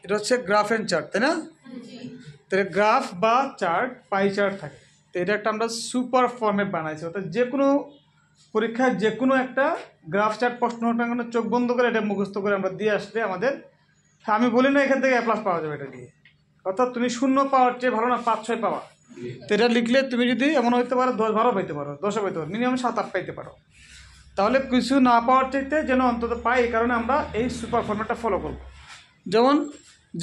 এটা হচ্ছে graph and chart, তাই না? তাহলে গ্রাফ বা চার্ট, পাই চার্ট থাকে। তো এটা একটা আমরা সুপার ফর্মেট বানাইছি, অর্থাৎ যে কোনো পরীক্ষায় যে কোনো একটা গ্রাফ চার্ট প্রশ্নটা চোখ বন্ধ করে এটা মুখস্থ করে আমরা দিয়ে আসলে আমাদের, আমি বলি না এখান থেকে A+ পাওয়া যাবে এটা দিয়ে, অর্থাৎ তুমি 0 পাওয়ার চেয়ে ভালো না 5-6 পাওয়া। তো এটা লিখলে তুমি যদি এমন হইতে পারো 10-12 পাইতে পারো, 10 পাইতে পারো, মিনিমাম 7-8 পাইতে পারো। তাহলে কিছু না পাওয়ার চাইতে যেন অন্তত পাই, এই কারণে আমরা এই সুপার ফর্মেটটা ফলো করব। যেমন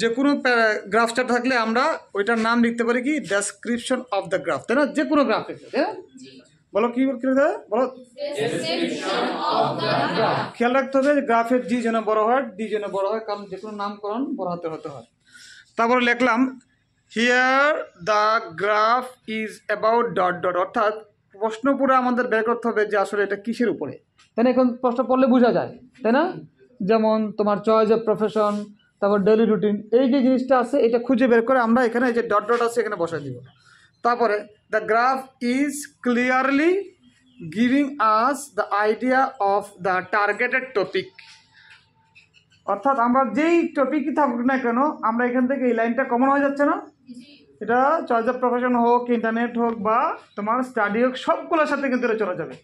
যে কোনো গ্রাফ চার্ট থাকলে আমরা ওইটার নাম লিখতে পারি কি, ডেসক্রিপশন অফ দ্য গ্রাফ, তাই না? যে কোনো গ্রাফ লিখতে, তাই না? বলো কি বলো, খেয়াল রাখতে হবে গ্রাফের জি যেন বড় হয়, ডি যেন বড় হয়, কারণ যে কোনো নামকরণ বড় হাতে হতে হয়। তারপরে লিখলাম here the graph is about dot dot, অর্থাৎ প্রশ্ন পুরো আমাদের বের করতে হবে যে আসলে এটা কিসের উপরে, তাই না? এখন প্রশ্ন পড়লে বোঝা যায়, তাই না? যেমন তোমার চয়েস অফ প্রফেশন, তারপর ডেইলি রুটিন, এই যে জিনিসটা আছে এটা খুঁজে বের করে আমরা এখানে এই যে ডট ডট আছে এখানে বসাই দিব। তারপরে the graph is clearly giving us the idea of the targeted topic, অর্থাৎ আমরা যেই টপিকই থাকুক না কেন আমরা এখান থেকে এই লাইনটা কমন হয়ে যাচ্ছে না, এটা চয়েস অফ প্রফেশন হোক, ইন্টারনেট হোক বা তোমার স্টাডি হোক, সবগুলোর সাথে কিন্তু এটা চলে যাবে।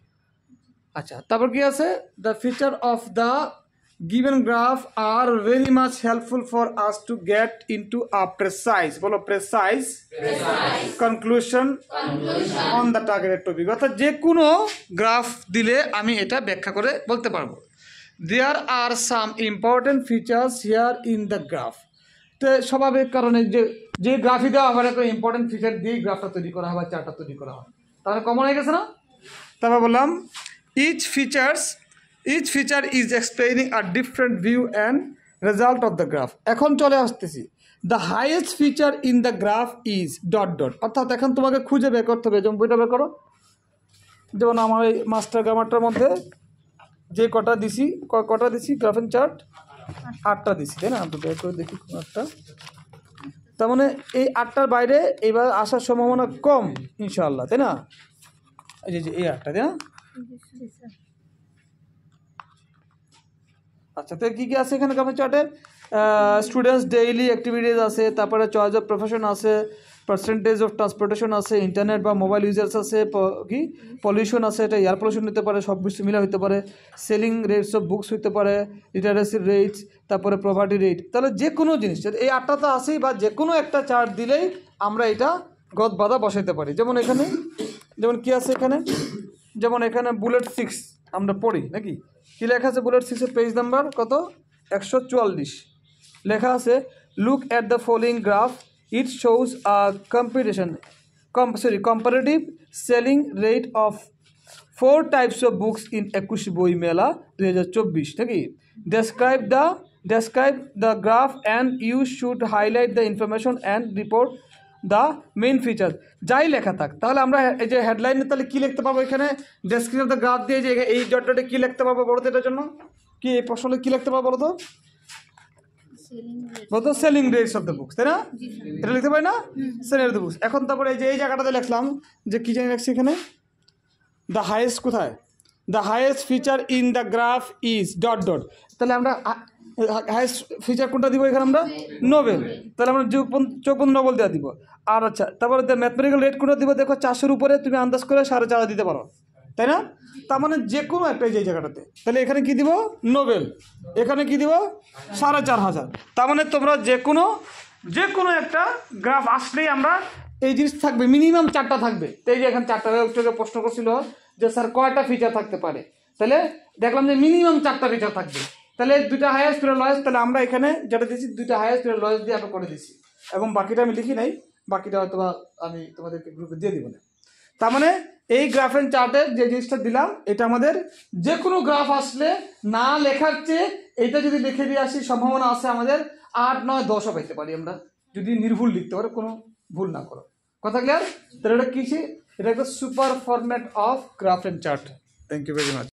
আচ্ছা, তারপর কি আছে, the feature of the given graph are very much helpful for us to get into a precise, বলো precise conclusion on the targeted topic, অর্থাৎ যে কোনো গ্রাফ দিলে আমি এটা ব্যাখ্যা করে বলতে পারবো। There are some important features here in the graph, তো স্বাভাবিক কারণে যে গ্রাফই দেওয়া হবে একটা ইম্পর্টেন্ট ফিচার দিয়ে গ্রাফটা তৈরি করা হয় বা চার্টটা তৈরি করা হয়, তাহলে কমন হয়ে গেছে না? তারপর বললাম each feature is explaining a different view and result of the graph। এখন চলে আসতেছি, the highest feature in the graph is dot dot, অর্থাৎ এখন তোমাকে খুঁজে বের করতে হবে। যেমন বইটা বের করো, যেমন আমার এই মাস্টার গ্রামারটার মধ্যে যে কটা দিছি গ্রাফ এন্ড চার্ট 8টা দিছি, তাই না? আমি বের করে দেখি কোন একটা, তার মানে এই 8টার বাইরে এবার আসার সম্ভাবনা কম ইনশাআল্লাহ, তাই না? এই যে এই 8টা, তাই না? আচ্ছা, তো কি কি আছে এখানে গ্রাফ চার্টে? স্টুডেন্টস ডেইলি অ্যাক্টিভিটিস আছে, তারপরে চয়েস অফ প্রফেশন আছে, পার্সেন্টেজ অফ ট্রান্সপোর্টেশন আছে, ইন্টারনেট বা মোবাইল ইউজার্স আছে, কি পলিউশন আছে, এটা এয়ার পলিউশন হতে পারে, সব কিছু মিলা হতে পারে, সেলিং রেটস অফ বুকস হতে পারে, লিটারেসি রেটস, তারপরে প্রপার্টি রেট, তাহলে যে কোনো জিনিস এই 8টা তো আছেই, বা যে কোনো একটা চার্ট দিলেই আমরা এটা গদ বাধা বসাইতে পারি। যেমন এখানে যেমন কি আছে এখানে, যেমন এখানে বুলেট 6 আমরা পড়ি নাকি, কি লেখা আছে বুলেট 6 এর পেজ নাম্বার কত, 144 লেখা আছে, look at the following graph, it shows a comparative selling rate of 4 types of books in 21 বই মেলা 2024 নাকি। describe the graph and you should highlight the information and report the main features, যাই লেখা থাক। তাহলে আমরা এই যে হেডলাইনে তাহলে কি লিখতে পারবো, এখানে ডেসক্রিপশন অফ দ্য গ্রাফ দিয়ে যে এই ডটে কি লিখতে পারবো বলো তো, এটার জন্য কি এই প্রশ্নে কি লিখতে পারবো বলো তো selling rates of the books, তাই না? এটা লিখতে পারি না, সেলিং অফ দ্য বুকস। এখন তারপরে এই যে এই জায়গাটাতে লিখলাম যে কি জানি লিখছি এখানে, দ্য হাইয়েস্ট কোথায়, the highest feature in the graph is dot dot, তাহলে আমরা হাইয়েস্ট ফিচার কোনটা দিব এখানে, আমরা নোবেল, তাহলে আমরা চোখ বন্ধ নোবেল দেওয়া দিব। আর আচ্ছা, তারপরে ম্যাথমেটিক্যাল রেট কোনটা দিব, দেখো 400-র উপরে তুমি আন্দাজ করে 4.5 দিতে পারো, তাই না? তার মানে যে কোনো একটা এই জায়গাটাতে, তাহলে এখানে কি দিব নোবেল, এখানে কি দিব 4,500, তার মানে তোমরা যে কোনো একটা গ্রাফ আসলেই আমরা এই জিনিস থাকবে, মিনিমাম 4টা থাকবে। তো এই যে এখানে 4টা প্রশ্ন করছিল যে স্যার কয়টা ফিচার থাকতে পারে, তাহলে দেখলাম যে মিনিমাম 4টা ফিচার থাকবে, তাহলে 2টা হাইয়েস্ট 2টা লোয়েস্ট, তাহলে আমরা এখানে যেটা দিয়েছি 2টা হাইয়েস্ট 2টা লোয়েস্ট দিয়ে আমরা করে দিচ্ছি, এবং বাকিটা আমি লিখি নাই, বাকিটা হয়তো আমি তোমাদেরকে গ্রুপে দিয়ে দিব না। তার মানে এই গ্রাফ এন্ড চার্টের যে জিনিসটা দিলাম, এটা আমাদের যে কোনো গ্রাফ আসলে না লেখার চেয়ে এটা যদি লিখে দিয়ে আসি সম্ভাবনা আছে আমাদের 8, 9, 10ও পাইতে পারি আমরা, যদি নির্ভুল লিখতে পারো, কোনো ভুল না করো। কথা ক্লিয়ার? তাহলে এটা কি, এটা একটা super format of graph and chart. Thank you very much.